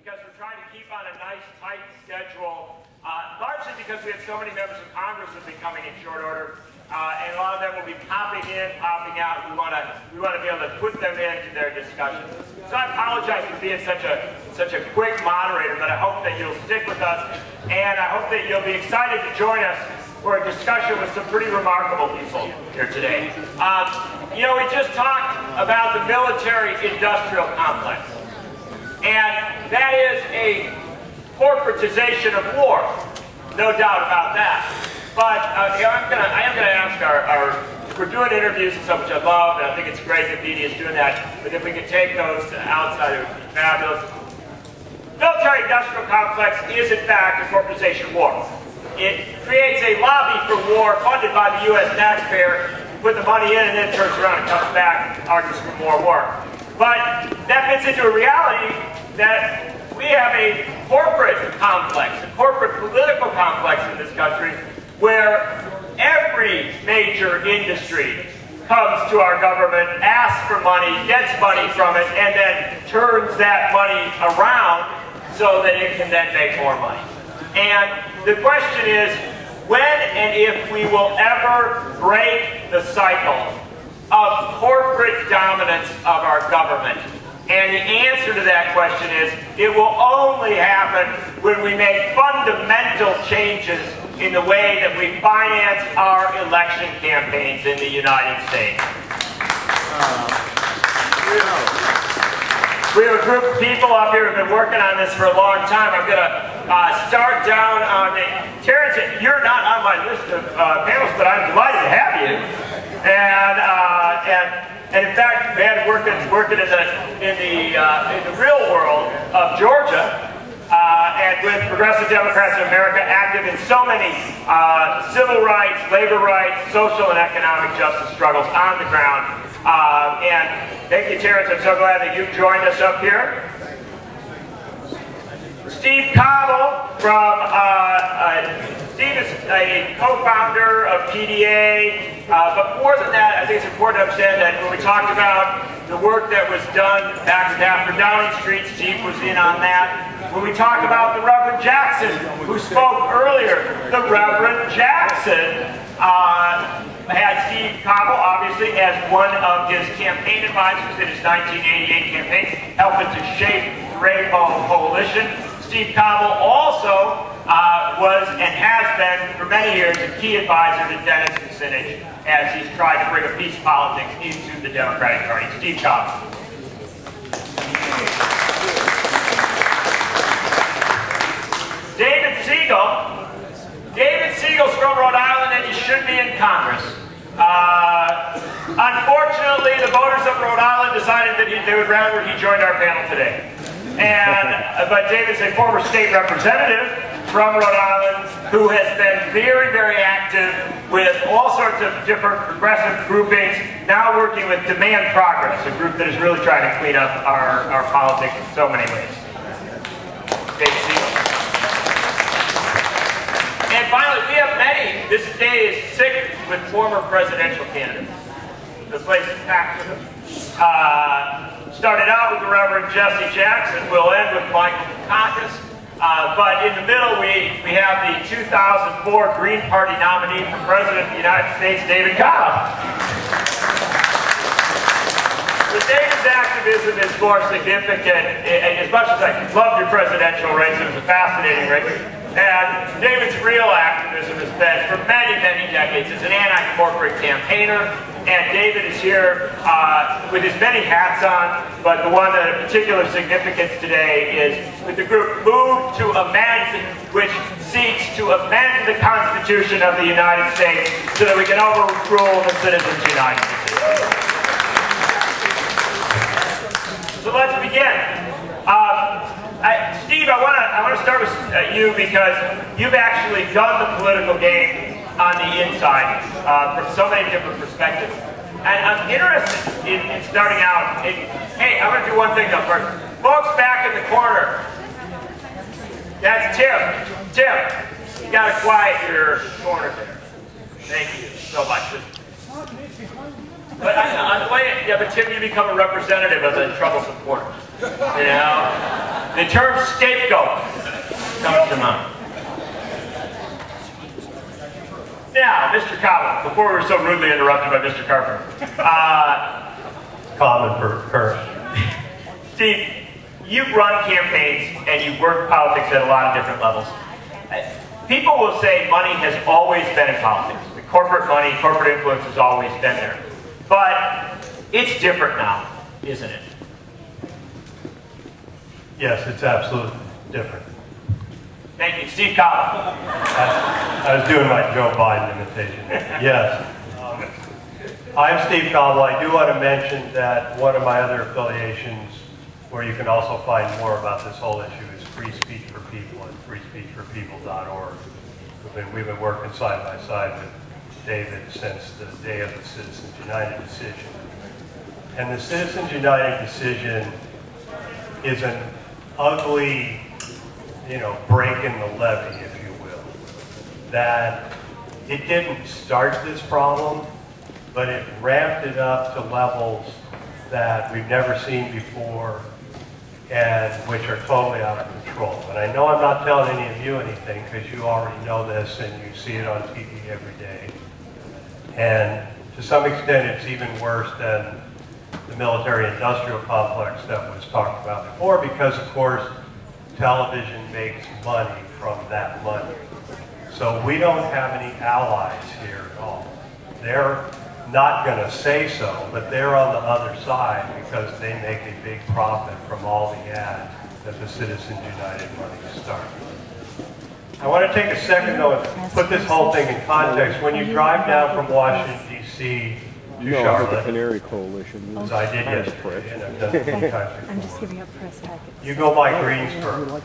because we're trying to keep on a nice, tight schedule, largely because we have so many members of Congress that have been coming in short order, and a lot of them will be popping in, popping out. We want to be able to put them into their discussions. So I apologize for being such a quick moderator, but I hope that you'll stick with us, and I hope that you'll be excited to join us for a discussion with some pretty remarkable people here today. You know, we just talked about the military-industrial complex, and that is a corporatization of war, no doubt about that. But I am gonna ask we're doing interviews and stuff, which I love, and I think it's great that media is doing that, but if we could take those outside, it would be fabulous. Military-industrial complex is, in fact, a corporatization of war. It creates a lobby for war funded by the U.S. taxpayer. You put the money in and then it turns around and comes back and argues for more war. But that fits into a reality that we have a corporate complex, a corporate political complex in this country where every major industry comes to our government, asks for money, gets money from it, and then turns that money around so that it can then make more money. And the question is, when and if we will ever break the cycle of corporate dominance of our government. And the answer to that question is, it will only happen when we make fundamental changes in the way that we finance our election campaigns in the United States. We have a group of people up here who have been working on this for a long time. I'm going to start down on the... Terrence, you're not on my list of panelists, but I'm delighted to have you. And in fact, man, working in the real world of Georgia, and with Progressive Democrats of America, active in so many civil rights, labor rights, social and economic justice struggles on the ground. And thank you, Terrence. I'm so glad that you've joined us up here. Steve Cobble Steve is a co-founder of PDA, but more than that, I think it's important to understand that when we talked about the work that was done back after Downing Street, Steve was in on that. When we talked about the Reverend Jackson, who spoke earlier, the Reverend Jackson had Steve Cobble, obviously, as one of his campaign advisors in his 1988 campaign, helping to shape the Rainbow Coalition. Steve Cobble also was and has been for many years a key advisor to Dennis Kucinich as he's tried to bring a peace politics into the Democratic Party. Steve Cobble. David Siegel. David Siegel's from Rhode Island and he should be in Congress. Unfortunately, the voters of Rhode Island decided that they would rather he joined our panel today. But David's a former state representative from Rhode Island who has been very, very active with all sorts of different progressive groupings, now working with Demand Progress, a group that is really trying to clean up our politics in so many ways. David Siegel. And finally, we have many. This day is sick with former presidential candidates. The place is packed with them. Started out with the Reverend Jesse Jackson. We'll end with Michael Dukakis. But in the middle, we have the 2004 Green Party nominee for President of the United States, David Cobb. So David's activism is more significant. As much as I loved your presidential race, it was a fascinating race. And David's real activism has been, for many, many decades, as an anti-corporate campaigner. And David is here with his many hats on, but the one that of particular significance today is with the group Move to Amend, which seeks to amend the Constitution of the United States so that we can overrule the Citizens United. So let's begin. Steve, I want to start with you because you've actually done the political game on the inside from so many different perspectives. And I'm interested in starting out. Hey, I'm going to do one thing though first. Folks back in the corner. That's Tim. Tim, you got to quiet your corner there. Thank you so much. But on the way, yeah, but Tim, you become a representative of the troublesome corner. You know? The term scapegoat comes to mind. Now, Mr. Cobble, before we were so rudely interrupted by Mr. Carpenter. Common for current. Steve, you've run campaigns and you've worked politics at a lot of different levels. People will say money has always been in politics. The corporate money, corporate influence has always been there. But it's different now, isn't it? Yes, it's absolutely different. Thank you. Steve Cobble. I was doing my Joe Biden imitation. Yes. I'm Steve Cobble. I do want to mention that one of my other affiliations, where you can also find more about this whole issue, is Free Speech for People at freespeechforpeople.org. We've been working side by side with David since the day of the Citizens United decision. And the Citizens United decision is an ugly, break in the levee, if you will. That it didn't start this problem, but it ramped it up to levels that we've never seen before and which are totally out of control. And I know I'm not telling any of you anything because you already know this and you see it on TV every day. And to some extent it's even worse than the military-industrial complex that was talked about before because, of course, television makes money from that money. So we don't have any allies here at all. They're not going to say so, but they're on the other side because they make a big profit from all the ads that the Citizens United money starts. I want to take a second, though, and put this whole thing in context. When you drive down from Washington, D.C. to Charlotte, the Canary Coalition. as I did yesterday, and I've done it many times before. I'm just giving up press packets. You go by Greensboro,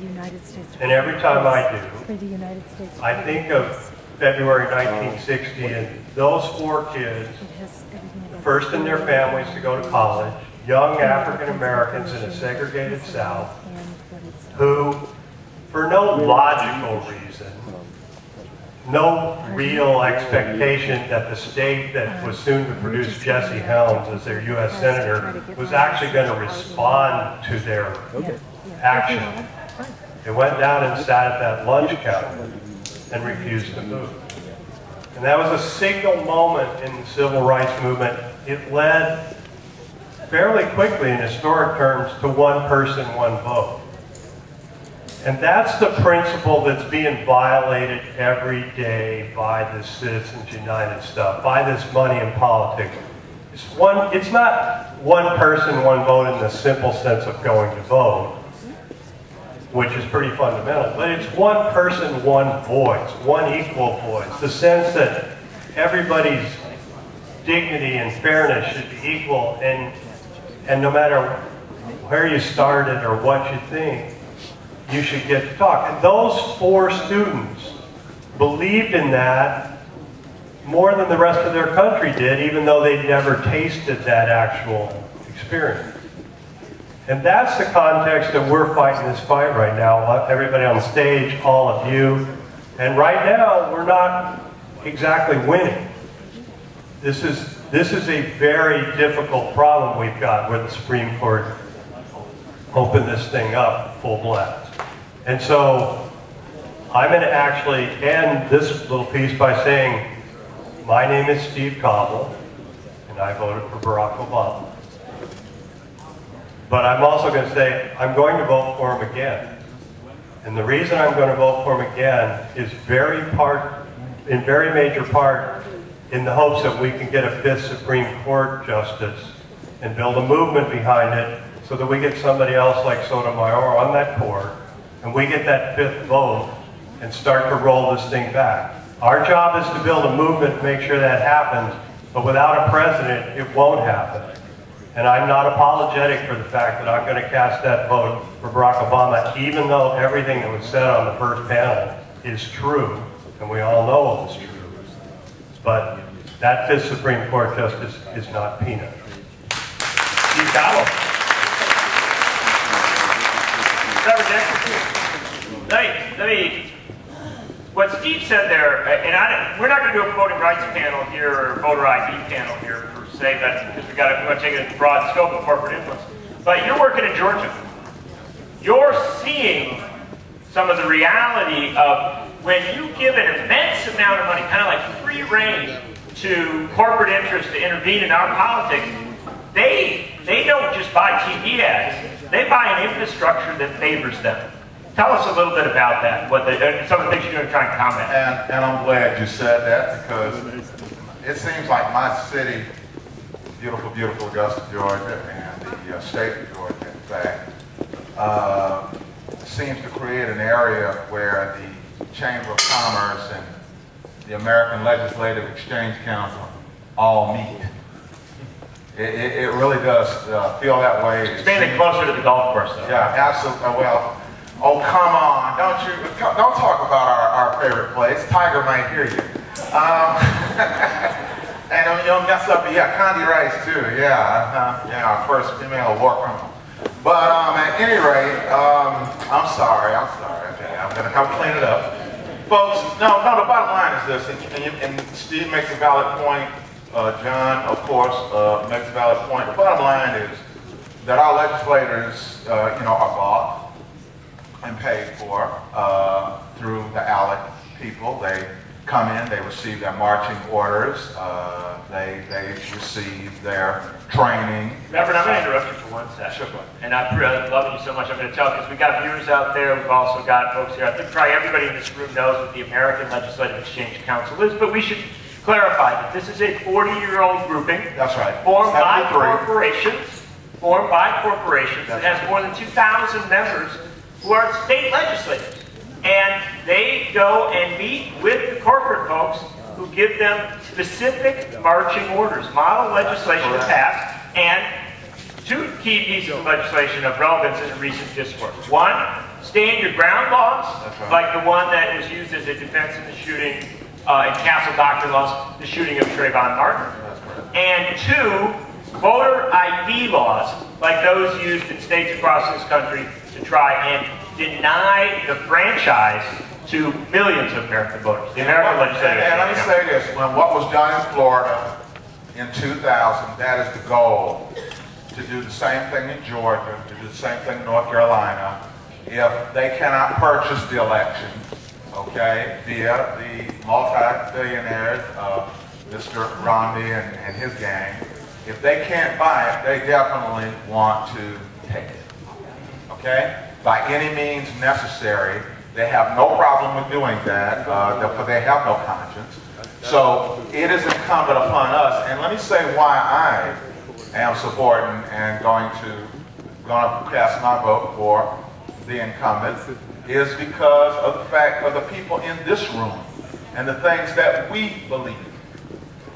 United States. and every time I do, For the United States. I think of February 1960 and those 4 kids, first in their families to go to college, young African Americans in a segregated South, who, for no logical reason, no real expectation that the state that was soon to produce Jesse Helms as their U.S. Senator was actually going to respond to their action. They went down and sat at that lunch counter and refused to move. And that was a signal moment in the civil rights movement. It led fairly quickly in historic terms to one person, one vote. And that's the principle that's being violated every day by this Citizens United stuff, by this money in politics. It's not one person, one vote in the simple sense of going to vote, which is pretty fundamental, but it's one person, one voice, one equal voice. The sense that everybody's dignity and fairness should be equal, and no matter where you started or what you think, you should get to talk. And those 4 students believed in that more than the rest of their country did, even though they'd never tasted that actual experience. And that's the context that we're fighting this fight right now. Everybody on stage, all of you. And right now, we're not exactly winning. This is a very difficult problem we've got where the Supreme Court opened this thing up full blast. And so I'm going to actually end this little piece by saying, my name is Steve Cobble, and I voted for Barack Obama. But I'm also going to say, I'm going to vote for him again. And the reason I'm going to vote for him again is in very major part in the hopes that we can get a 5th Supreme Court justice and build a movement behind it so that we get somebody else like Sotomayor on that court and we get that 5th vote and start to roll this thing back. Our job is to build a movement to make sure that happens, but without a president, it won't happen. And I'm not apologetic for the fact that I'm going to cast that vote for Barack Obama, even though everything that was said on the first panel is true, and we all know it's true. But that 5th Supreme Court justice is not peanut. Steve Cobble. Trevor Dixon. What Steve said there, and we're not going to do a voting rights panel here or voter ID panel here per se, because we want to take a broad scope of corporate influence. But you're working in Georgia. you're seeing some of the reality of when you give an immense amount of money, kind of like free rein to corporate interests to intervene in our politics, they don't just buy TV ads, they buy an infrastructure that favors them. Tell us a little bit about that, some of the things you're going to try and comment. And I'm glad you said that, because it seems like my city, beautiful, beautiful Augusta, Georgia, and the state of Georgia, in fact, seems to create an area where the Chamber of Commerce and the American Legislative Exchange Council all meet. It really does feel that way. It's mainly closer to the golf course, though. Yeah, absolutely. Well, oh, come on. Don't talk about our favorite place. Tiger might hear you. And you'll mess up, yeah, Condi Rice too. Yeah, our first female war criminal. But at any rate, I'm sorry. Okay, I'm gonna clean it up. Folks, no, the bottom line is this, and Steve makes a valid point, John, of course, makes a valid point. The bottom line is that our legislators, are bought and paid for through the ALEC people. They come in, they receive their marching orders, they receive their training. Reverend, I'm going to interrupt you for 1 second. Sure. And I'm loving you so much. I'm going to tell, because we've got viewers out there, we've also got folks here. I think probably everybody in this room knows what the American Legislative Exchange Council is, but we should clarify that this is a 40-year-old grouping. That's right. Formed by 73. corporations. It has more than 2,000 members who are state legislators. And they go and meet with the corporate folks who give them specific marching orders, model legislation to pass, and two key pieces of legislation of relevance in recent discourse. One, stand your ground laws, like the one that was used as a defense in the shooting, in Castle Doctrine laws, the shooting of Trayvon Martin. And two, voter ID laws, like those used in states across this country to try and deny the franchise to millions of American voters. The American legislature. And let me say this, when what was done in Florida in 2000, that is the goal. To do the same thing in Georgia, to do the same thing in North Carolina, if they cannot purchase the election, okay, via the multi-billionaires, Mr. Romney and his gang, if they can't buy it, they definitely want to take it, okay? By any means necessary. They have no problem with doing that, because they have no conscience. So it is incumbent upon us, and let me say why I am supporting and going to cast my vote for the incumbent, is because of the fact of the people in this room and the things that we believe.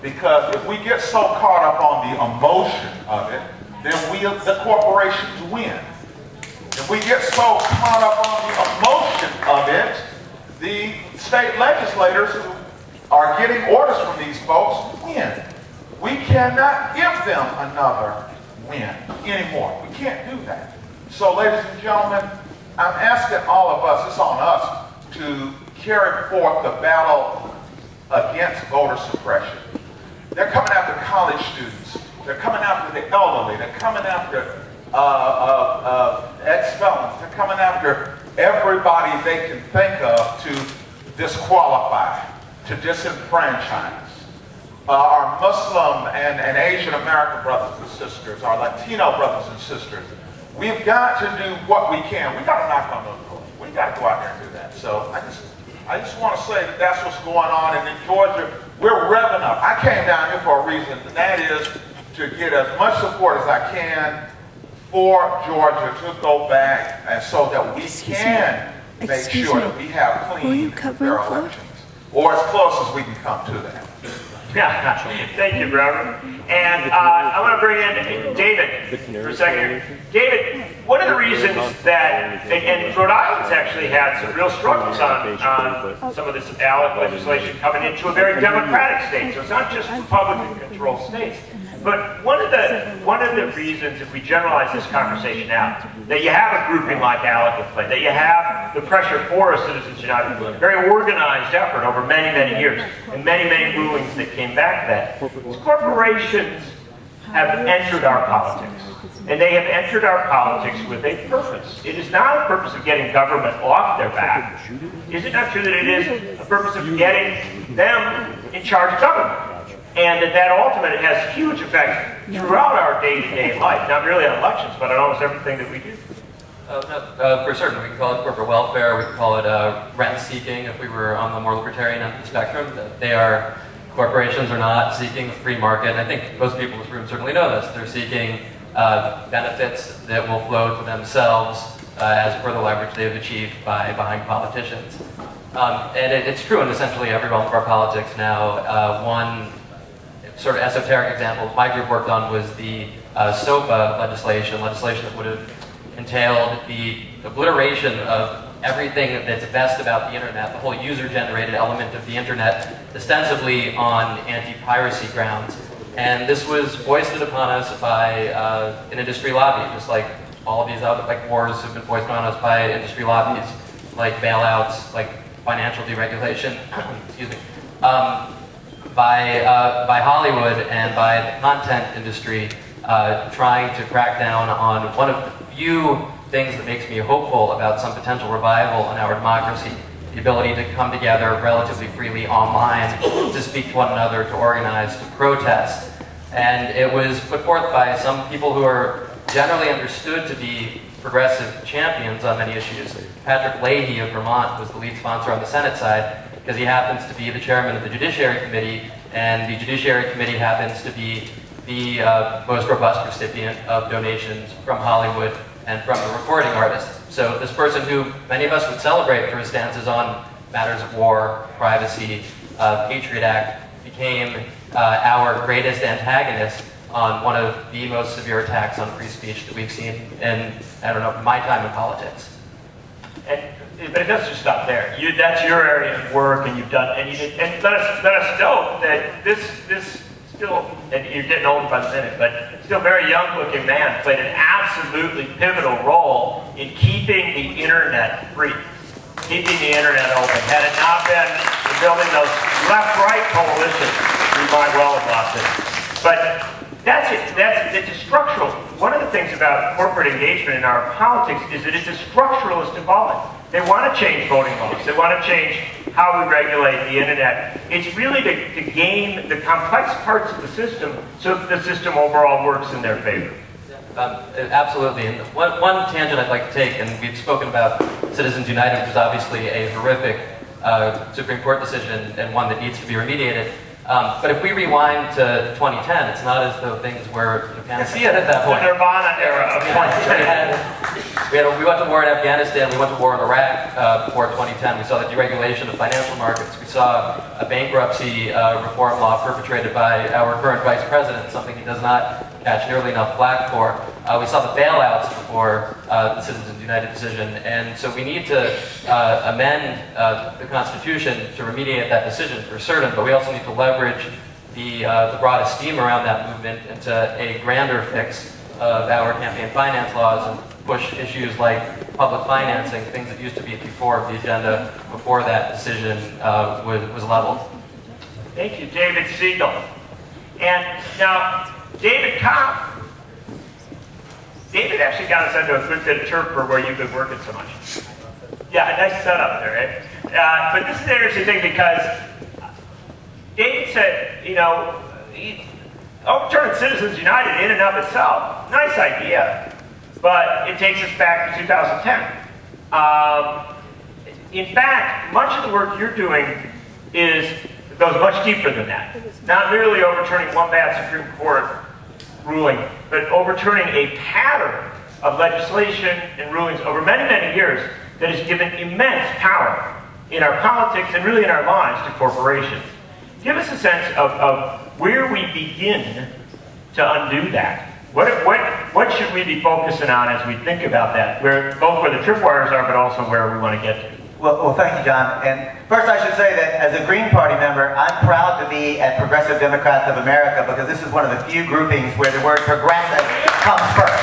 Because if we get so caught up on the emotion of it, then the corporations win. If we get so caught up on the emotion of it, the state legislators who are getting orders from these folks win. We cannot give them another win anymore. We can't do that. So, ladies and gentlemen, I'm asking all of us, it's on us, to carry forth the battle against voter suppression. They're coming after college students. They're coming after the elderly. They're coming after ex-felons. They're coming after everybody they can think of to disqualify, to disenfranchise. Our Muslim and Asian American brothers and sisters, our Latino brothers and sisters, we've got to do what we can. We've got to knock on those doors. We've got to go out there and do that. So I just want to say that that's what's going on. And in Georgia, we're revving up. I came down here for a reason, and that is to get as much support as I can for Georgia to go back, and so that we can make sure that we have clean, fair elections, or as close as we can come to that. Yeah, thank you, Reverend. And I want to bring in David for a second. David, one of the reasons that, and Rhode Island's actually had some real struggles on some of this ALEC legislation coming into a very democratic state, so it's not just Republican-controlled states. But one of the reasons, if we generalize this conversation out, that you have a grouping like ALEC at play, that you have the pressure for a Citizens United movement, a very organized effort over many, many years, and many, many rulings that came back to that, is corporations have entered our politics. and they have entered our politics with a purpose. It is not a purpose of getting government off their back. Is it not true that it is a purpose of getting them in charge of government? And that ultimately has huge effects throughout our day-to-day life, not really on elections, but on almost everything that we do. For certain, we can call it corporate welfare, we can call it rent-seeking if we were on the more libertarian end of the spectrum. Corporations are not seeking the free market, and I think most people in this room certainly know this. They're seeking benefits that will flow to themselves as per the leverage they've achieved by buying politicians. And it's true in essentially every realm of our politics now. One sort of esoteric example my group worked on was the SOPA legislation that would have entailed the obliteration of everything that's best about the internet, the whole user-generated element of the internet, ostensibly on anti-piracy grounds. And this was foisted upon us by an industry lobby, just like all of these other wars have been foisted on us by industry lobbies, like bailouts, like financial deregulation, excuse me, by Hollywood and by the content industry trying to crack down on one of the few things that makes me hopeful about some potential revival in our democracy, the ability to come together relatively freely online, to speak to one another, to organize, to protest. And it was put forth by some people who are generally understood to be progressive champions on many issues. Patrick Leahy of Vermont was the lead sponsor on the Senate side, because he happens to be the chairman of the Judiciary Committee, and the Judiciary Committee happens to be the most robust recipient of donations from Hollywood and from the recording artists. So this person who many of us would celebrate for his stances on matters of war, privacy, Patriot Act, became our greatest antagonist on one of the most severe attacks on free speech that we've seen in, I don't know, my time in politics. But it doesn't just stop there. That's your area of work, and you've done, and let us know that this still, and you're getting older by the minute, but still very young-looking man played an absolutely pivotal role in keeping the internet free, keeping the internet open. Had it not been for building those left-right coalitions, we might well have lost it. But that's it. It's a structural. One of the things about corporate engagement in our politics is that it's a structuralist involvement. They want to change voting laws. They want to change how we regulate the internet. It's really to game the complex parts of the system so that the system overall works in their favor. Absolutely. And one tangent I'd like to take, and we've spoken about Citizens United, which is obviously a horrific Supreme Court decision and one that needs to be remediated. But if we rewind to 2010, it's not as though things were, you can't see it at that point. The Nirvana era of 2010. We went to war in Afghanistan, we went to war in Iraq before 2010. We saw the deregulation of financial markets. We saw a bankruptcy reform law perpetrated by our current vice president, something he does not catch nearly enough flack for. We saw the bailouts before the Citizens United decision, and so we need to amend the Constitution to remediate that decision for certain, but we also need to leverage the broad esteem around that movement into a grander fix of our campaign finance laws and push issues like public financing, things that used to be at the fore of the agenda before that decision was leveled. Thank you, David Siegel. And now, David Kopp. David actually got us into a good bit of turf for where you've been working so much. Yeah, a nice setup there, right? But this is an interesting thing because David said, you know, overturning Citizens United in and of itself, nice idea, but it takes us back to 2010. In fact, much of the work you're doing goes much deeper than that. Not merely overturning one bad Supreme Court ruling, but overturning a pattern of legislation and rulings over many, many years that has given immense power in our politics and really in our lives to corporations. Give us a sense of where we begin to undo that. What should we be focusing on as we think about that? Both where the tripwires are, but also where we want to get to. Well, thank you, John. And first I should say that as a Green Party member, I'm proud to be at Progressive Democrats of America because this is one of the few groupings where the word progressive comes first.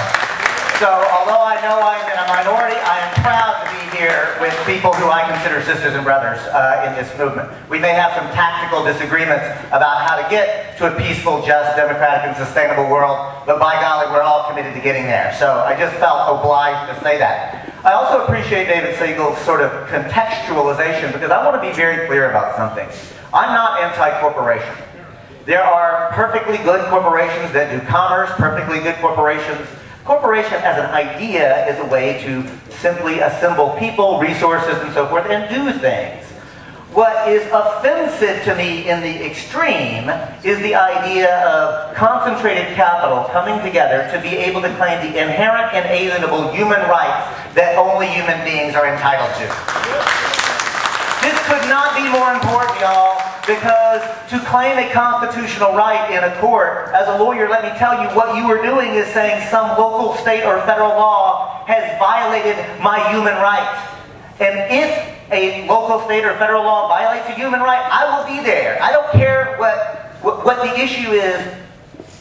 So although I know I'm in a minority, I am proud to be here with people who I consider sisters and brothers in this movement. We may have some tactical disagreements about how to get to a peaceful, just, democratic, and sustainable world, but by golly, we're all committed to getting there. So I just felt obliged to say that. I also appreciate David Siegel's sort of contextualization, because I want to be very clear about something. I'm not anti-corporation. There are perfectly good corporations that do commerce, perfectly good corporations. Corporation as an idea is a way to simply assemble people, resources, and so forth, and do things. What is offensive to me in the extreme is the idea of concentrated capital coming together to be able to claim the inherent inalienable human rights that only human beings are entitled to. This could not be more important, y'all, because to claim a constitutional right in a court, as a lawyer, let me tell you, what you are doing is saying some local, state, or federal law has violated my human rights. And if a local, state, or federal law violates a human right, I will be there. I don't care what the issue is.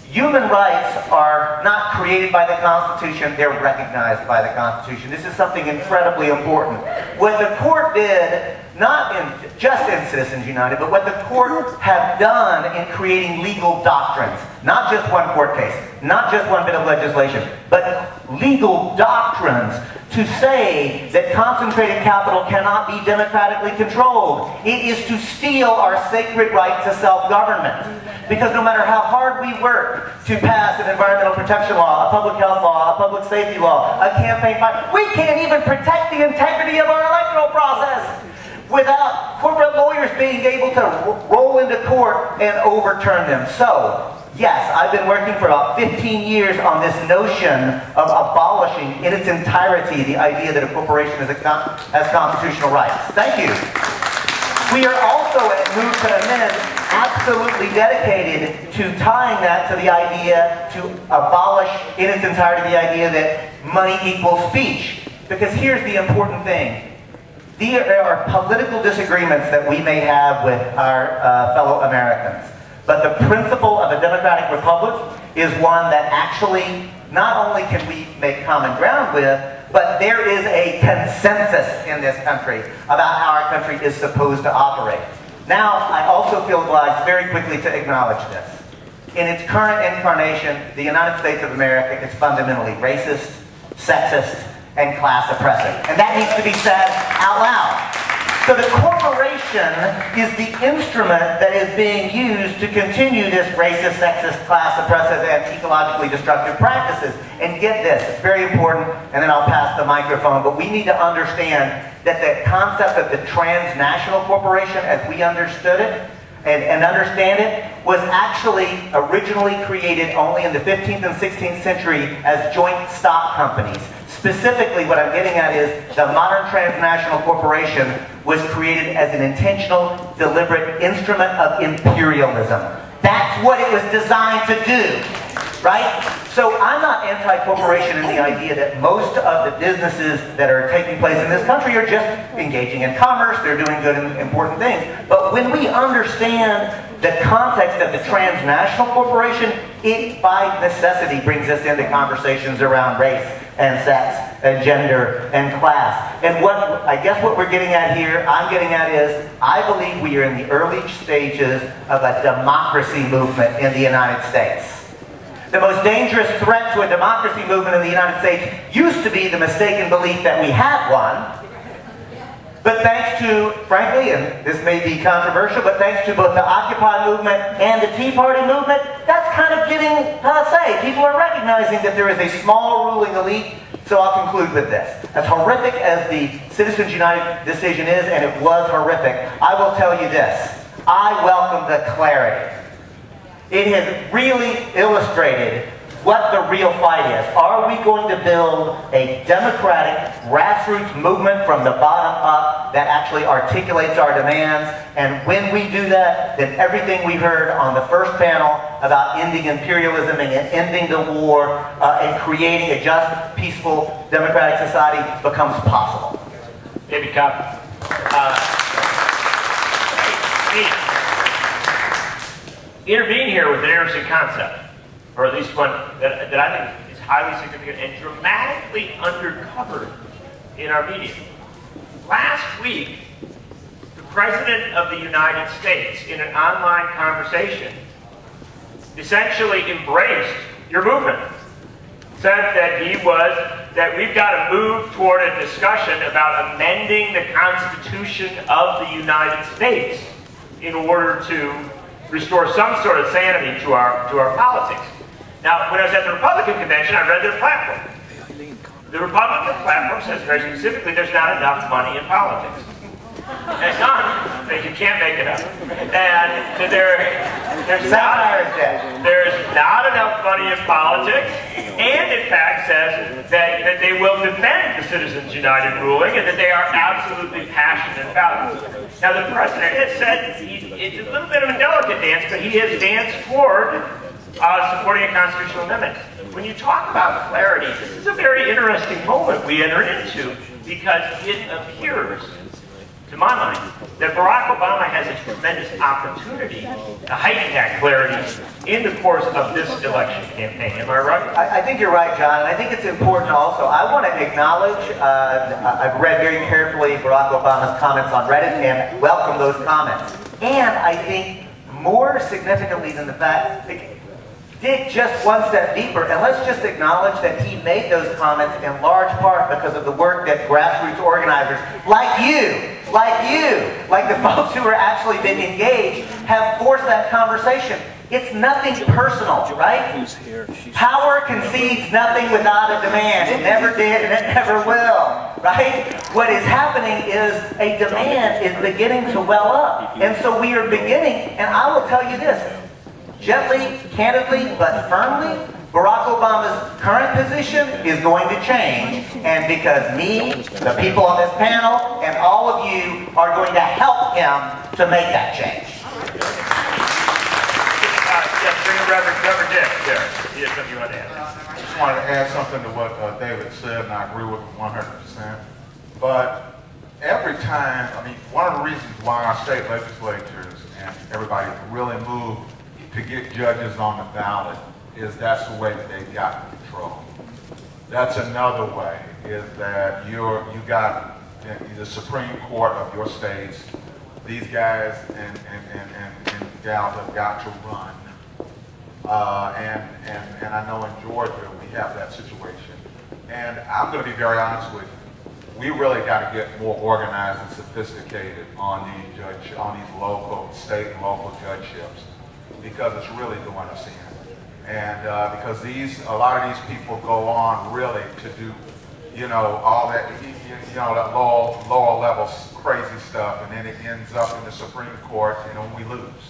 Human rights are not created by the Constitution, they're recognized by the Constitution. This is something incredibly important. What the court did, not just in Citizens United, but what the court have done in creating legal doctrines, not just one court case, not just one bit of legislation, but legal doctrines to say that concentrated capital cannot be democratically controlled. It is to steal our sacred right to self-government. Because no matter how hard we work to pass an environmental protection law, a public health law, a public safety law, a campaign fine, we can't even protect the integrity of our electoral process without corporate lawyers being able to roll into court and overturn them. So, yes, I've been working for about 15 years on this notion of abolishing in its entirety the idea that a corporation has constitutional rights. Thank you. We are also at Move to Amend absolutely dedicated to tying that to the idea to abolish in its entirety the idea that money equals speech. Because here's the important thing. There are political disagreements that we may have with our fellow Americans. But the principle of a democratic republic is one that actually not only can we make common ground with, but there is a consensus in this country about how our country is supposed to operate. Now, I also feel obliged very quickly to acknowledge this. In its current incarnation, the United States of America is fundamentally racist, sexist, and class oppressive. And that needs to be said out loud. So the corporation is the instrument that is being used to continue this racist, sexist, class oppressive, and ecologically destructive practices. And get this, it's very important, and then I'll pass the microphone, but we need to understand that the concept of the transnational corporation, as we understood it, and understand it, was actually originally created only in the 15th and 16th century as joint stock companies. Specifically, what I'm getting at is the modern transnational corporation was created as an intentional, deliberate instrument of imperialism. That's what it was designed to do, right? So I'm not anti-corporation in the idea that most of the businesses that are taking place in this country are just engaging in commerce, they're doing good and important things. But when we understand the context of the transnational corporation, it by necessity brings us into conversations around race and sex and gender and class. And I guess what we're getting at here, I'm getting at is, I believe we are in the early stages of a democracy movement in the United States. The most dangerous threat to a democracy movement in the United States used to be the mistaken belief that we had one. But thanks to, frankly, and this may be controversial, but thanks to both the Occupy movement and the Tea Party movement, that's kind of getting passé. People are recognizing that there is a small ruling elite. So I'll conclude with this. As horrific as the Citizens United decision is, and it was horrific, I will tell you this. I welcome the clarity. It has really illustrated what the real fight is. Are we going to build a democratic grassroots movement from the bottom up that actually articulates our demands? And when we do that, then everything we heard on the first panel about ending imperialism and ending the war and creating a just, peaceful, democratic society becomes possible. David Cobb. Intervene here with an interesting concept, or at least one that I think is highly significant and dramatically undercovered in our media. Last week, the President of the United States, in an online conversation, essentially embraced your movement. Said that we've got to move toward a discussion about amending the Constitution of the United States in order to restore some sort of sanity to our politics. Now, when I was at the Republican convention, I read their platform. The Republican platform says very specifically there's not enough money in politics. It's not. You can't make it up. And there's not enough money in politics, and in fact says that they will defend the Citizens United ruling and that they are absolutely passionate about it. Now the President has said it's a little bit of a delicate dance, but he has danced toward supporting a constitutional amendment. When you talk about clarity, this is a very interesting moment we enter into, because it appears, to my mind, that Barack Obama has a tremendous opportunity to heighten that clarity in the course of this election campaign. Am I right? I think you're right, John, and I think it's important also. I want to acknowledge, I've read very carefully Barack Obama's comments on Reddit and welcome those comments. And I think more significantly than the fact, dig just one step deeper, and let's just acknowledge that he made those comments in large part because of the work that grassroots organizers like the folks who are actually been engaged, have forced that conversation. It's nothing personal, right? Power concedes nothing without a demand. It never did and it never will, right? What is happening is a demand is beginning to well up. And so we are beginning, and I will tell you this, gently, candidly, but firmly, Barack Obama's current position is going to change, and because me, the people on this panel, and all of you are going to help him to make that change. Yes, bring Reverend Dick there. You have something you want to add? I just wanted to add something to what David said, and I agree with him 100%. But every time, I mean, one of the reasons why our state legislatures and everybody really moved to get judges on the ballot is that's the way that they've got control. That's another way, is that you got the Supreme Court of your states, these guys and gals have got to run. And I know in Georgia we have that situation. And I'm going to be very honest with you. We really got to get more organized and sophisticated on these local, state and local judgeships, because it's really doing us in. And because a lot of these people go on really to do, all that, that lower level crazy stuff, and then it ends up in the Supreme Court, and we lose.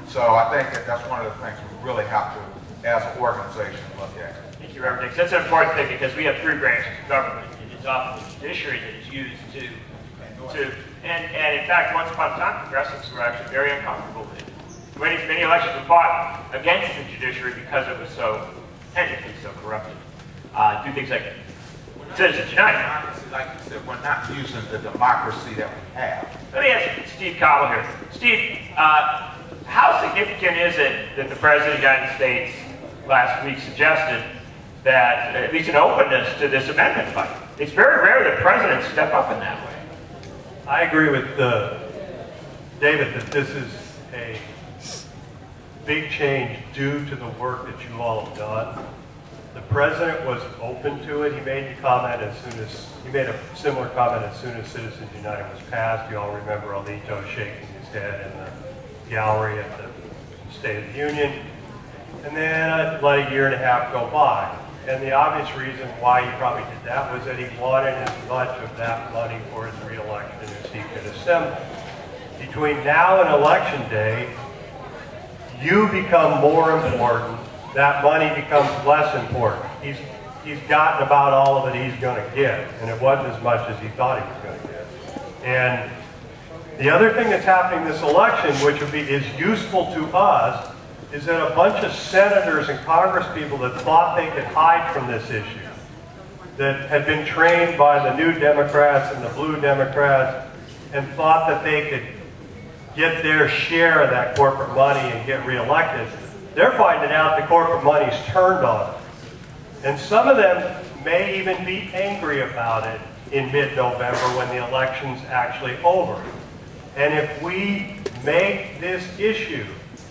So I think that's one of the things we really have to, as an organization, look at. Thank you, Reverend Dix. That's an important thing, because we have three branches of government. It is often the judiciary that is used and in fact, once upon a time, progressives were actually very uncomfortable with it. Many elections were fought against the judiciary because it was tended to be so corrupted. Do things like Citizens United. Like you said, we're not using the democracy that we have. Let me ask Steve Cobble here. Steve, how significant is it that the President of the United States last week suggested that at least an openness to this amendment fight? It's very rare that presidents step up in that way. I agree with David that this is a big change due to the work that you all have done. The president was open to it. He made a similar comment as soon as Citizens United was passed. You all remember Alito shaking his head in the gallery at the State of the Union. And then let a year and a half go by. And the obvious reason why he probably did that was that he wanted as much of that money for his re-election as he could assemble. Between now and Election Day, you become more important, that money becomes less important. He's gotten about all of it he's going to get, and it wasn't as much as he thought he was going to get. And the other thing that's happening this election, which is useful to us, is that a bunch of senators and congresspeople that thought they could hide from this issue, that had been trained by the New Democrats and the Blue Democrats, and thought that they could get their share of that corporate money and get reelected, they're finding out the corporate money's turned on them. And some of them may even be angry about it in mid-November when the election's actually over. And if we make this issue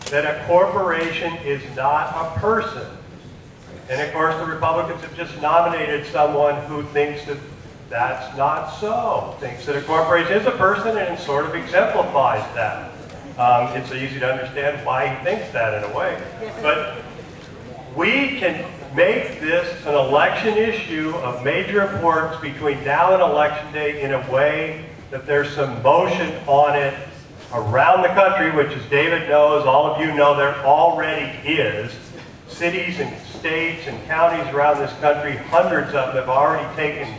that a corporation is not a person, and of course the Republicans have just nominated someone who thinks that that's not so, thinks that a corporation is a person and sort of exemplifies that. It's easy to understand why he thinks that in a way. But we can make this an election issue of major importance between now and Election Day in a way that there's some motion on it around the country, which, as David knows, all of you know, there already is. Cities and states and counties around this country, hundreds of them have already taken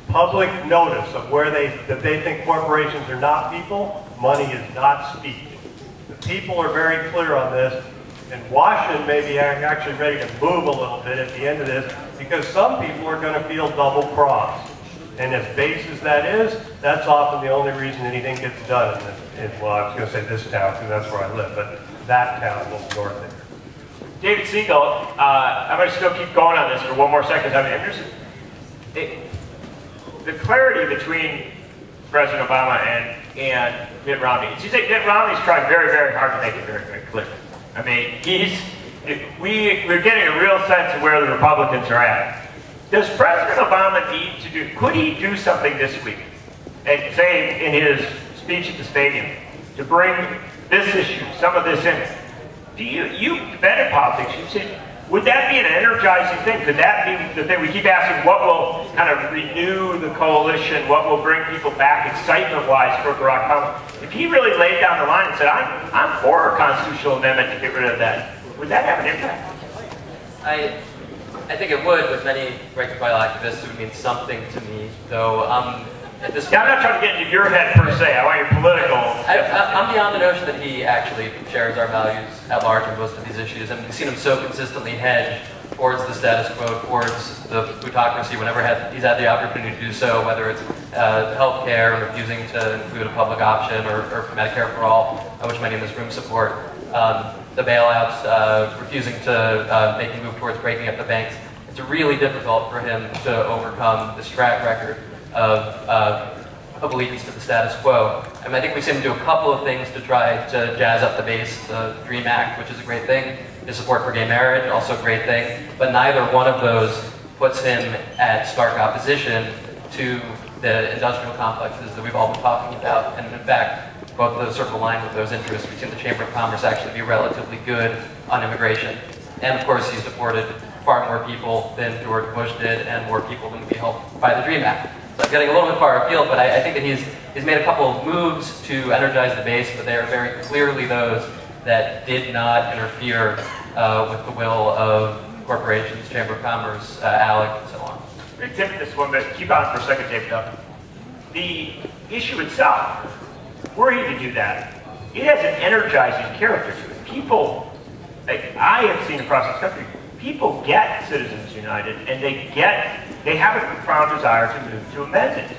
public notice of where that they think corporations are not people, money is not speech. The people are very clear on this, and Washington may be actually ready to move a little bit at the end of this, because some people are going to feel double-crossed. And as base as that is, that's often the only reason anything gets done in well, I was going to say this town, because that's where I live, but that town, a little north there. David Siegel, I'm going to still keep going on this for one more second. I mean, the clarity between President Obama and Mitt Romney. It seems like Mitt Romney's trying very, very hard to make it very, very clear. I mean, we're getting a real sense of where the Republicans are at. Does President Obama need to do, could he do something this week, and say in his speech at the stadium, to bring this issue, some of this in? You've been in politics, you've seen, would that be an energizing thing? Could that be the thing? We keep asking what will kind of renew the coalition, what will bring people back excitement-wise for Barack Obama? If he really laid down the line and said, I'm for a constitutional amendment to get rid of that, would that have an impact? I think it would. With many rank and file activists, it would mean something to me, though. At this I'm not trying to get into your head per se. I want your political. I'm beyond the notion that he actually shares our values at large on most of these issues. I mean, we've seen him so consistently hedge towards the status quo, towards the plutocracy, whenever he's had the opportunity to do so, whether it's health care, refusing to include a public option, or Medicare for all, which many in this room support. The bailouts, refusing to make a move towards breaking up the banks. It's really difficult for him to overcome this track record of allegiance to the status quo. I mean, I think we've seen him do a couple of things to try to jazz up the base. The DREAM Act, which is a great thing, his support for gay marriage, also a great thing, but neither one of those puts him at stark opposition to the industrial complexes that we've all been talking about. And in fact, both of those sort of align with those interests. We've seen the Chamber of Commerce actually be relatively good on immigration. And of course, he's deported far more people than George Bush did, and more people than would be helped by the DREAM Act. So I'm getting a little bit far afield, but I think that he's made a couple of moves to energize the base, but they are very clearly those that did not interfere with the will of corporations, Chamber of Commerce, ALEC, and so on. I'm going to tip this one, but keep on for a second, David. The issue itself, were he to do that, it has an energizing character to it. People, like I have seen across this country, people get Citizens United, and they have a profound desire to move to amend it.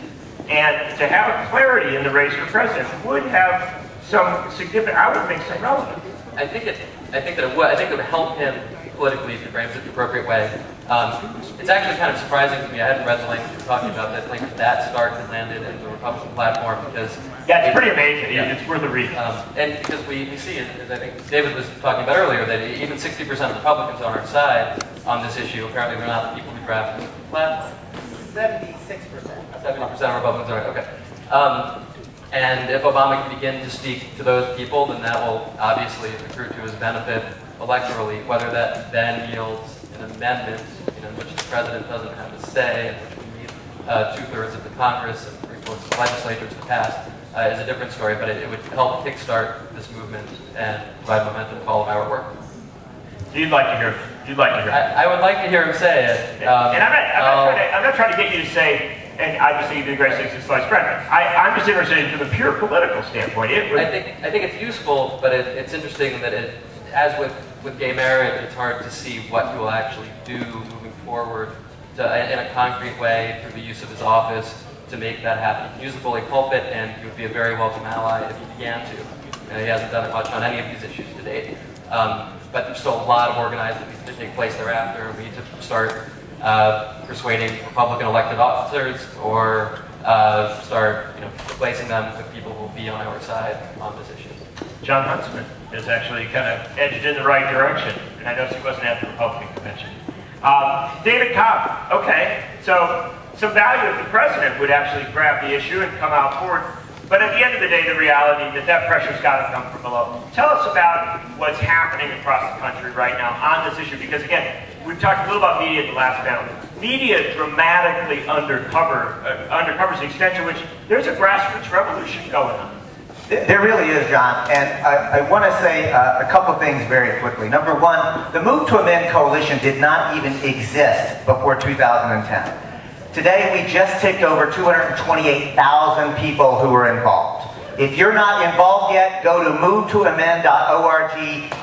And to have a clarity in the race for president would have some significant, I would think, some relevance. I think that it would. I think it would help him politically if he frames it the appropriate way. It's actually kind of surprising to me. I hadn't read the language you're talking about, that language that started and landed in the Republican platform, because yeah, it's pretty amazing. Yeah. It's worth a read. And because we see it, as I think David was talking about earlier, that even 60% of Republicans on our side on this issue, apparently they're not the people who drafted the platform. 76%. 70% of Republicans are, okay. And if Obama can begin to speak to those people, then that will obviously accrue to his benefit electorally. Whether that then yields an amendment, in which the president doesn't have a say, in which we need 2/3 of the Congress and 3/4 of the legislature to pass, is a different story. But it would help kickstart this movement and provide momentum to all of our work. You'd like to hear. I would like to hear him say it. And I'm not trying to get you to say. And obviously, you did great things in sliced bread. I'm just interested from the pure political standpoint. I think it's useful, but it's interesting that as with gay marriage, it's hard to see what he will actually do moving forward in a concrete way through the use of his office to make that happen. He can use the bully pulpit, and he would be a very welcome ally if he began to. He hasn't done it much on any of these issues to date. But there's still a lot of organizing that needs to take place thereafter. We need to start persuading Republican elected officers or start replacing them with people who will be on our side on this issue. John Huntsman is actually kind of edged in the right direction, and I noticed he wasn't at the Republican convention. David Cobb, okay, so some value if the president would actually grab the issue and come out forward. But at the end of the day, the reality that pressure's got to come from below. Tell us about what's happening across the country right now on this issue, because again, we've talked a little about media in the last panel. Media dramatically undercovers the extent to which there's a grassroots revolution going on. There really is, John, and I want to say a couple of things very quickly. Number one, the Move to Amend coalition did not even exist before 2010. Today, we just ticked over 228,000 people who were involved. If you're not involved yet, go to movetoamend.org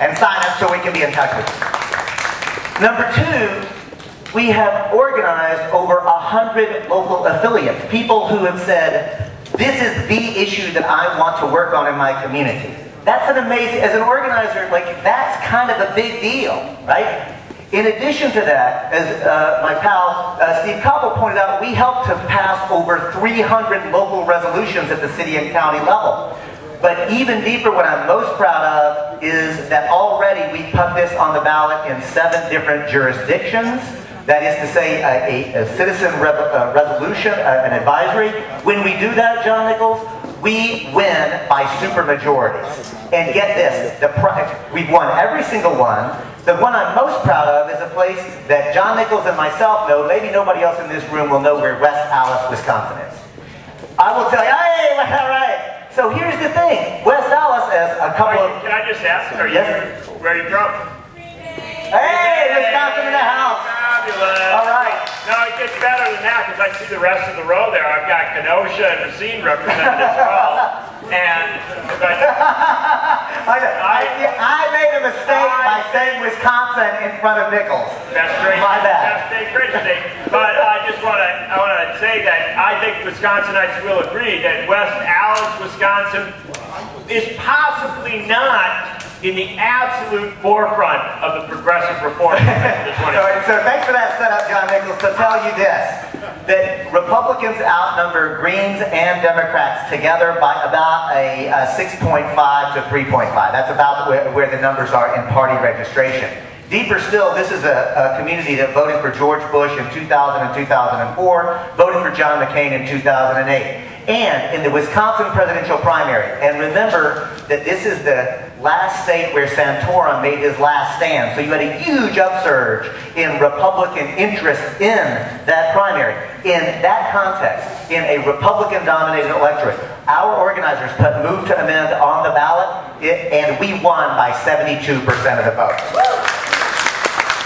and sign up so we can be in touch with you. Number two, we have organized over 100 local affiliates, people who have said, this is the issue that I want to work on in my community. That's an amazing, as an organizer, like, that's kind of a big deal, right? In addition to that, as my pal Steve Cobble pointed out, we helped to pass over 300 local resolutions at the city and county level. But even deeper, what I'm most proud of is that already we put this on the ballot in 7 different jurisdictions. That is to say, a citizen resolution, an advisory. When we do that, John Nichols, we win by supermajorities. And get this, we've won every single one. The one I'm most proud of is a place that John Nichols and myself know, maybe nobody else in this room will know where West Allis, Wisconsin is. I will tell you, hey, all right. So here's the thing, West Allis has a couple of... Can I just ask, where are you from? Hey, Wisconsin in the house. Fabulous. All right. No, it gets better than that because I see the rest of the row there. I've got Kenosha and Racine represented as well. And I made a mistake by saying Wisconsin in front of Nichols. That's great. My bad. That's great state. But I want to say that I think Wisconsinites will agree that West Allis, Wisconsin is possibly not in the absolute forefront of the progressive reform movement of the 20th. So thanks for that setup, John Nichols, to tell you this, that Republicans outnumber Greens and Democrats together by about a 6.5 to 3.5. That's about where the numbers are in party registration. Deeper still, this is a community that voted for George Bush in 2000 and 2004, voted for John McCain in 2008. And in the Wisconsin presidential primary, and remember that this is the last state where Santorum made his last stand, so you had a huge upsurge in Republican interest in that primary. In that context, in a Republican-dominated electorate, our organizers put Move to Amend on the ballot, and we won by 72% of the votes.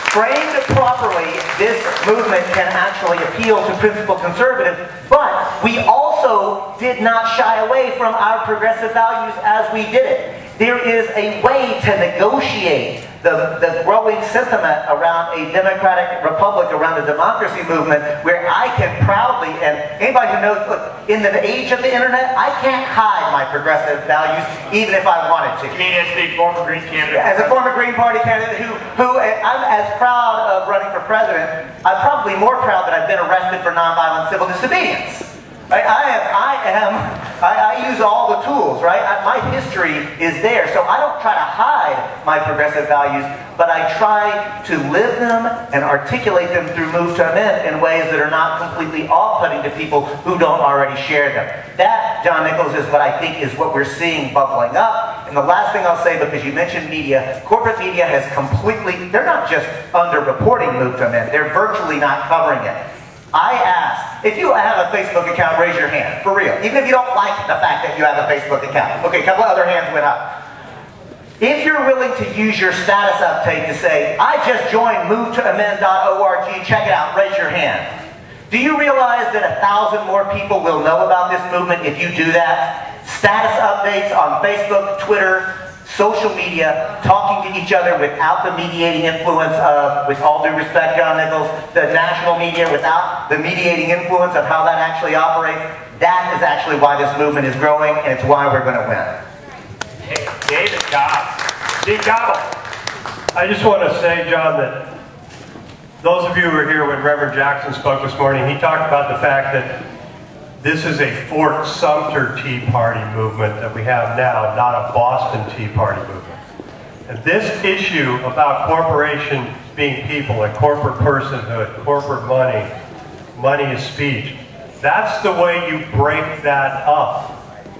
Framed properly, this movement can actually appeal to principled conservatives, but we also did not shy away from our progressive values as we did it. There is a way to negotiate the growing sentiment around a democratic republic, around a democracy movement, where I can proudly, and anybody who knows, look, in the age of the internet, I can't hide my progressive values, even if I wanted to. You mean as the former Green candidate? As a former Green Party candidate who I'm as proud of running for president, I'm probably more proud that I've been arrested for nonviolent civil disobedience. Right? I use all the tools, right? My history is there, so I don't try to hide my progressive values, but I try to live them and articulate them through Move to Amend in ways that are not completely off-putting to people who don't already share them. That, John Nichols, is what I think is what we're seeing bubbling up. And the last thing I'll say, because you mentioned media, corporate media has completely, they're not just underreporting Move to Amend, they're virtually not covering it. I ask, if you have a Facebook account, raise your hand, for real. Even if you don't like the fact that you have a Facebook account. Okay, a couple of other hands went up. If you're willing to use your status update to say, I just joined movetoamend.org, check it out, raise your hand. Do you realize that 1,000 more people will know about this movement if you do that? Status updates on Facebook, Twitter, social media, talking to each other without the mediating influence of, with all due respect, John Nichols, the national media, without the mediating influence of how that actually operates. That is actually why this movement is growing, and it's why we're going to win. Hey, David Cobb. Steve Cobble. I just want to say, John, that those of you who were here when Reverend Jackson spoke this morning, he talked about the fact that this is a Fort Sumter Tea Party movement that we have now, not a Boston Tea Party movement. And this issue about corporations being people and corporate personhood, corporate money, money is speech, that's the way you break that up.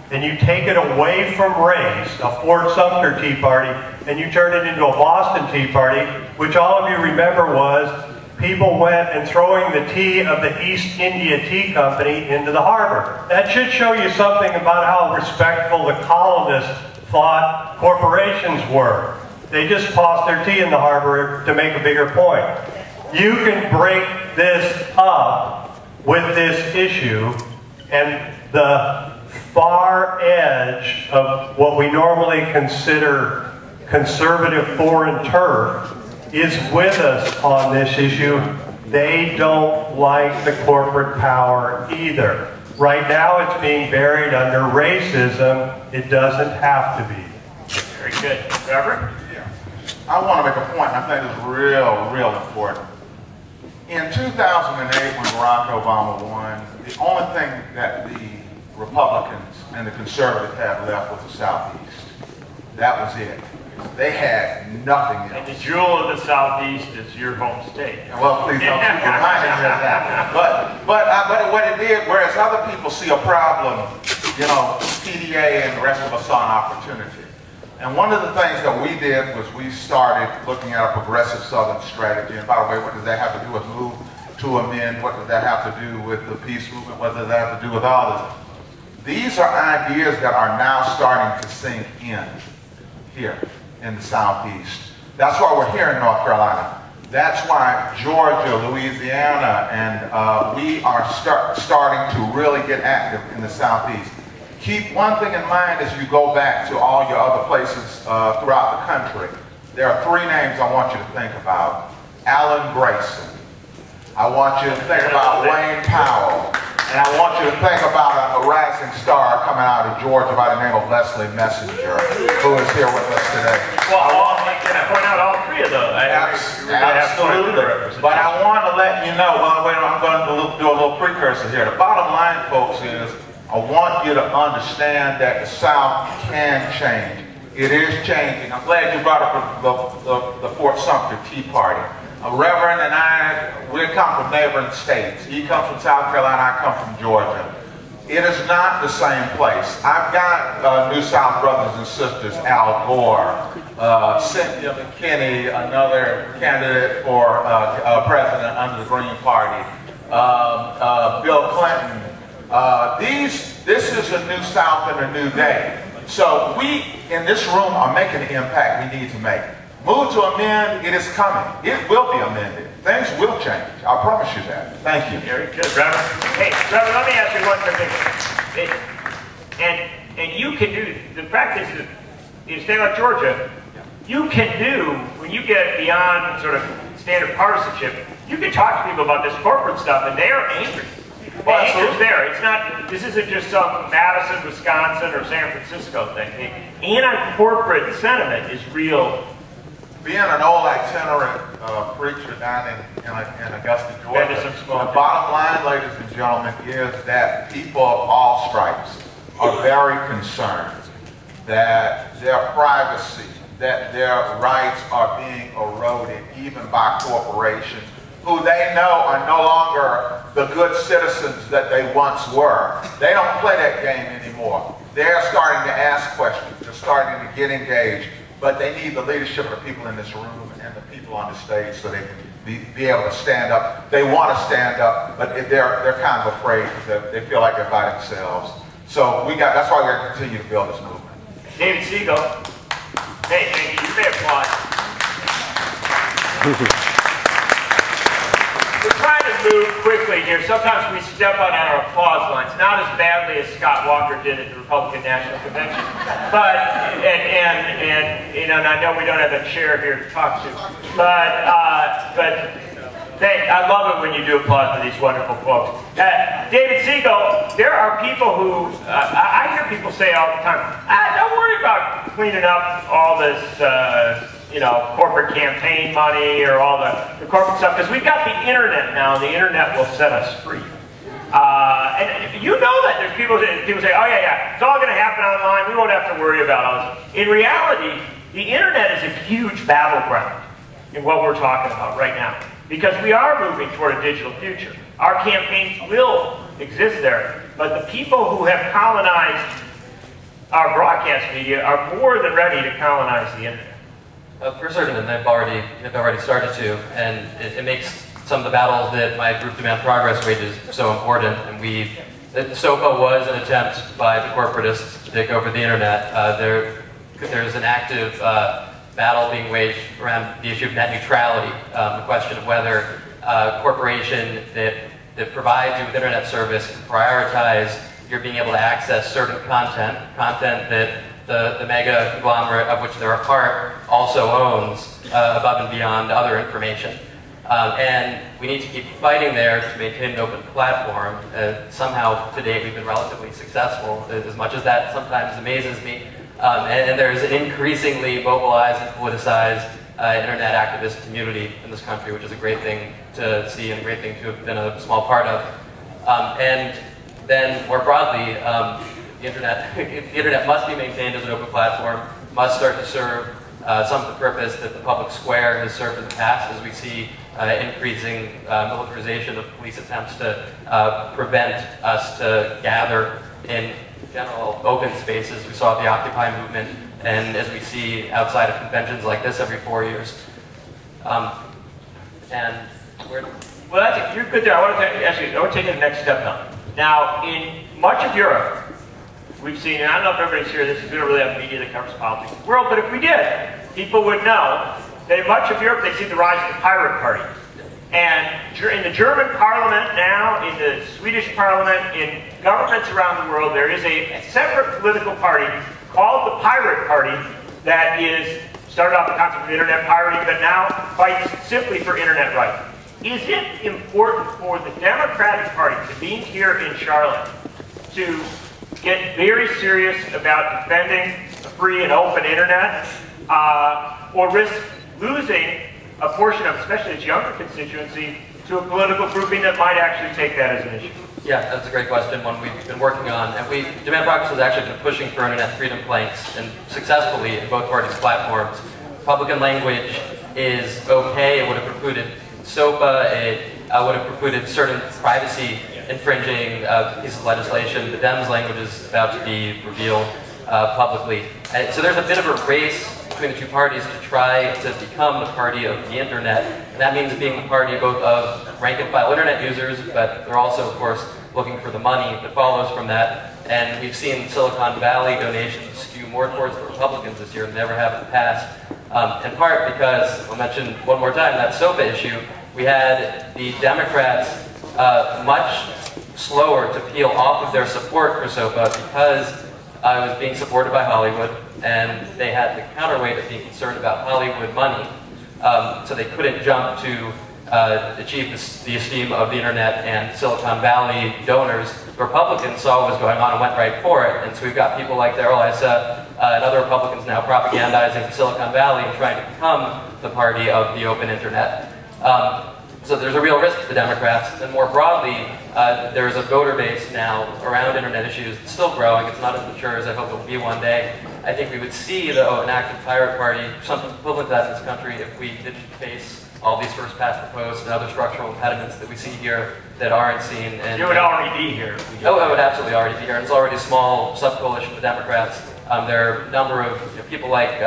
And you take it away from race, a Fort Sumter Tea Party, and you turn it into a Boston Tea Party, which all of you remember was people went and throwing the tea of the East India Tea Company into the harbor. That should show you something about how respectful the colonists thought corporations were. They just tossed their tea in the harbor to make a bigger point. You can break this up with this issue, and the far edge of what we normally consider conservative foreign turf is with us on this issue. They don't like the corporate power either. Right now it's being buried under racism. It doesn't have to be. Very good. Reverend? Yeah. I want to make a point, and I think it's real important. In 2008, when Barack Obama won, the only thing that the Republicans and the conservatives had left was the Southeast. That was it. They had nothing else. And the jewel of the Southeast is your home state. Well, please don't keep reminding me of that. But what it did, whereas other people see a problem, you know, PDA and the rest of us saw an opportunity. And one of the things that we did was we started looking at a progressive Southern strategy. And by the way, what does that have to do with move to amend? What does that have to do with the peace movement? What does that have to do with all this? These are ideas that are now starting to sink in here in the Southeast. That's why we're here in North Carolina. That's why Georgia, Louisiana, and we are starting to really get active in the Southeast. Keep one thing in mind as you go back to all your other places throughout the country. There are three names I want you to think about. Alan Grayson. I want you to think about Wayne Powell. And I want you to think about a rising star coming out of Georgia by the name of Leslie Messenger, who is here with us today. Well, can I point out all three of those? Absolutely. But I want to let you know, well, wait, I'm going to do a little precursor here. The bottom line, folks, is I want you to understand that the South can change. It is changing. I'm glad you brought up the Fort Sumter Tea Party. Reverend and I, we come from neighboring states. He comes from South Carolina, I come from Georgia. It is not the same place. I've got New South brothers and sisters, Al Gore, Cynthia McKinney, another candidate for president under the Green Party, Bill Clinton. This is a new South and a new day. So we, in this room, are making the impact we need to make. Move to amend, it is coming. It will be amended. Things will change. I promise you that. Thank you. Very good, Reverend. Hey, Reverend, let me ask you one thing. And you can do, the practice is, in a state like Georgia, you can do, when you get beyond sort of standard partisanship, you can talk to people about this corporate stuff, and they are angry. The anger's there. It's not, this isn't just some Madison, Wisconsin, or San Francisco thing. The anti-corporate sentiment is real. Being an old itinerant preacher down in Augusta, Georgia, the bottom line, ladies and gentlemen, is that people of all stripes are very concerned that their privacy, that their rights are being eroded even by corporations who they know are no longer the good citizens that they once were. They don't play that game anymore. They're starting to ask questions. They're starting to get engaged. But they need the leadership of the people in this room and the people on the stage so they can be able to stand up. They want to stand up, but they're kind of afraid because they feel like they're by themselves. So that's why we're going to continue to build this movement. David Siegel. Hey, thank you. You may applaud. We're trying to move quickly here. Sometimes we step on our applause lines, not as badly as Scott Walker did at the Republican National Convention. But, and I know we don't have a chair here to talk to, but I love it when you do applause to these wonderful folks. David Siegel, there are people who, I hear people say all the time, don't worry about cleaning up all this corporate campaign money or all the corporate stuff, because we've got the internet now, and the internet will set us free. And you know that. There's people say, oh yeah, it's all going to happen online, we won't have to worry about all this. In reality, the internet is a huge battleground in what we're talking about right now, because we are moving toward a digital future. Our campaigns will exist there, but the people who have colonized our broadcast media are more than ready to colonize the internet. For certain, and they've already started to, and it makes some of the battles that my group Demand Progress wages so important. And SOPA was an attempt by the corporatists to take over the internet. There's an active battle being waged around the issue of net neutrality, the question of whether a corporation that provides you with internet service can prioritize your being able to access certain content that the mega conglomerate of which they're a part also owns above and beyond other information. And we need to keep fighting there to maintain an open platform. Somehow, to date, we've been relatively successful, as much as that sometimes amazes me. And there's an increasingly mobilized and politicized internet activist community in this country, which is a great thing to see and a great thing to have been a small part of. And then, more broadly, the internet must be maintained as an open platform, must start to serve some of the purpose that the public square has served in the past, as we see increasing militarization of police attempts to prevent us to gather in general open spaces. We saw the Occupy movement, and as we see outside of conventions like this every 4 years. Well, you're good there. I want to take it the next step now. Now, in much of Europe, we've seen, and I don't know if everybody's here, we don't really have media that covers politics in the world, but if we did, people would know that in much of Europe they see the rise of the pirate party. And in the German parliament now, in the Swedish parliament, in governments around the world, there is a separate political party called the Pirate Party that started off the concept of internet pirating, but now fights simply for internet rights. Is it important for the Democratic Party to be here in Charlotte to get very serious about defending a free and open internet, or risk losing a portion of, especially its younger constituency, to a political grouping that might actually take that as an issue? Yeah, that's a great question, one we've been working on. And Demand Progress has actually been pushing for internet freedom planks, and successfully in both parties' platforms. Republican language is okay. It would have precluded SOPA. It would have precluded certain privacy infringing pieces of legislation. The Dems' language is about to be revealed publicly. And so there's a bit of a race between the two parties to try to become the party of the internet. And that means being the party both of rank and file internet users, but they're also, of course, looking for the money that follows from that. And we've seen Silicon Valley donations skew more towards the Republicans this year than they ever have in the past. In part because, I'll mention one more time, that SOPA issue, we had the Democrats much slower to peel off of their support for SOPA because it was being supported by Hollywood, and they had the counterweight of being concerned about Hollywood money, so they couldn't jump to achieve the esteem of the internet and Silicon Valley donors. The Republicans saw what was going on and went right for it, and so we've got people like Darrell Issa and other Republicans now propagandizing Silicon Valley and trying to become the party of the open internet. So there's a real risk to the Democrats, and more broadly, there's a voter base now around internet issues. It's still growing. It's not as mature as I hope it will be one day. I think we would see, though, an active pirate party, something equivalent to that in this country, if we didn't face all these first past the post and other structural impediments that we see here that aren't seen. And it would already be here. Oh, it would absolutely already be here. And it's already a small sub-coalition of Democrats. There are a number of people like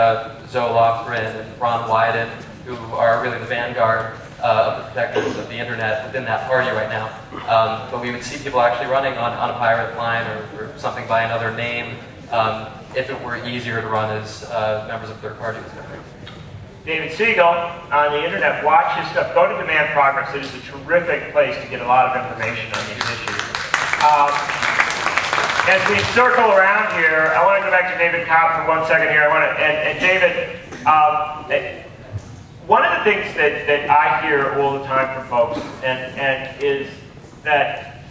Zoe Lofgren and Ron Wyden, who are really the vanguard of the protectors of the internet within that party right now. But we would see people actually running on a pirate line or something by another name if it were easier to run as members of third parties. David Siegel on the internet, watch his stuff. Go to Demand Progress. It is a terrific place to get a lot of information on these issues. As we circle around here, I want to go back to David Cobb for 1 second here. And David, one of the things that I hear all the time from folks and is that,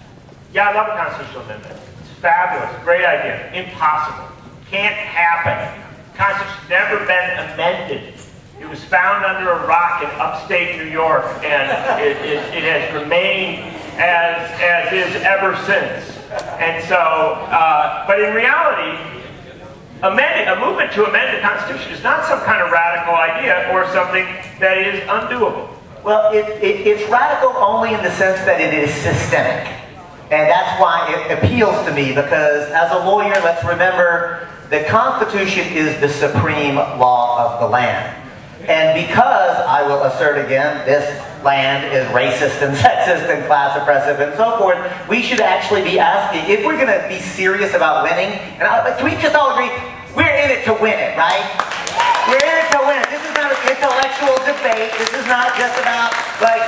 yeah, I love a constitutional amendment. It's fabulous, great idea, impossible, can't happen. The Constitution's never been amended It was found under a rock in upstate New York, and it has remained as is ever since. And so, but in reality, a movement to amend the Constitution is not some kind of radical idea or something that is undoable. Well, it's radical only in the sense that it is systemic. And that's why it appeals to me, because as a lawyer, let's remember the Constitution is the supreme law of the land. And because, I will assert again, this land is racist and sexist and class oppressive and so forth, we should actually be asking, if we're going to be serious about winning, and can we just all agree, we're in it to win it, right? We're in it to win it. This is not an intellectual debate. This is not just about, like,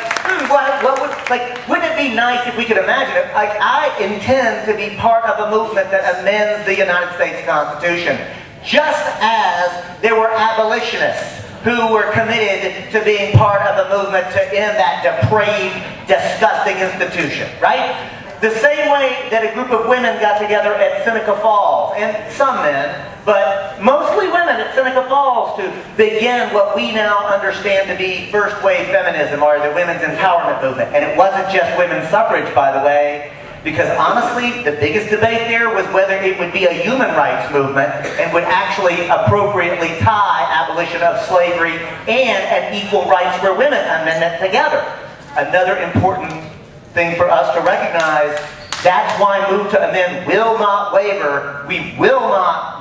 wouldn't it be nice if we could imagine it? Like, I intend to be part of a movement that amends the United States Constitution, just as there were abolitionists who were committed to being part of the movement to end that depraved, disgusting institution, right? The same way that a group of women got together at Seneca Falls, and some men, but mostly women at Seneca Falls, to begin what we now understand to be first wave feminism, or the women's empowerment movement. And it wasn't just women's suffrage, by the way, because honestly, the biggest debate there was whether it would be a human rights movement and would actually appropriately tie abolition of slavery and an equal rights for women amendment together. Another important thing for us to recognize, that's why Move to Amend will not waver. We will not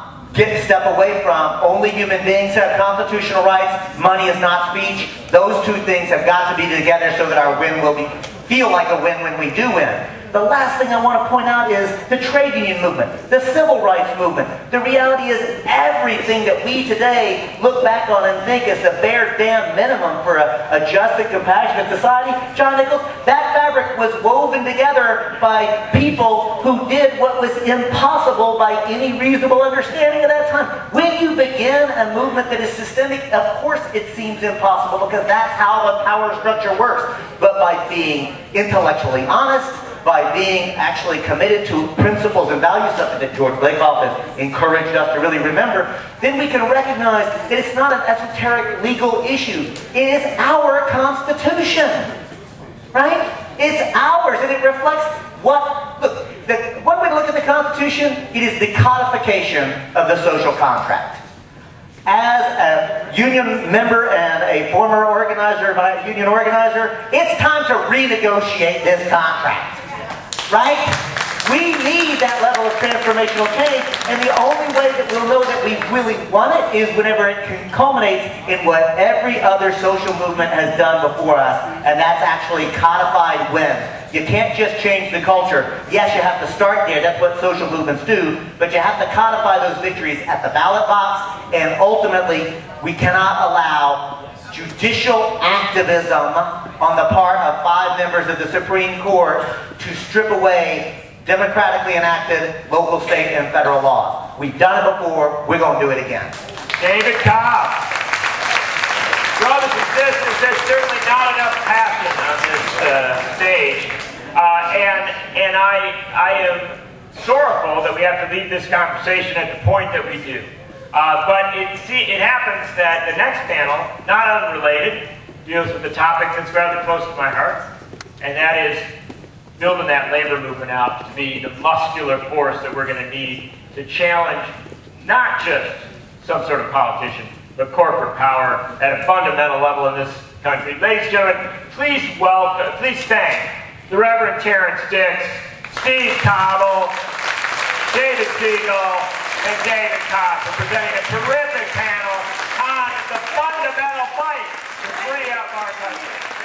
step away from only human beings have constitutional rights, money is not speech. Those two things have got to be together so that our win will feel like a win when we do win. The last thing I want to point out is the trade union movement, the civil rights movement. The reality is everything that we today look back on and think is the bare damn minimum for a just and compassionate society, John Nichols, that fabric was woven together by people who did what was impossible by any reasonable understanding at that time. When you begin a movement that is systemic, of course it seems impossible, because that's how the power structure works. But by being intellectually honest, by being actually committed to principles and values, something that George Lakoff has encouraged us to really remember, then we can recognize that it's not an esoteric legal issue. It is our Constitution, right? It's ours, and it reflects what, look, one way to look at the Constitution, it is the codification of the social contract. As a union member and a former organizer, union organizer, it's time to renegotiate this contract. Right? We need that level of transformational change, and the only way that we'll know that we really want it is whenever it culminates in what every other social movement has done before us, and that's actually codified wins. You can't just change the culture. Yes, you have to start there, that's what social movements do, but you have to codify those victories at the ballot box, and ultimately, we cannot allow judicial activism on the part of 5 members of the Supreme Court to strip away democratically enacted local, state, and federal laws. We've done it before, we're going to do it again. David Cobb. Brothers and sisters, there's certainly not enough passion on this stage. And I am sorrowful that we have to leave this conversation at the point that we do. But it happens that the next panel, not unrelated, deals with the topic that's rather close to my heart, and that is building that labor movement out to be the muscular force that we're going to need to challenge not just some sort of politician, but corporate power at a fundamental level in this country. Ladies and gentlemen, please thank the Reverend Terrence Dix, Steve Cobble, David Siegel, and David Cobb for presenting a terrific panel on the fundamental fight to free up our country.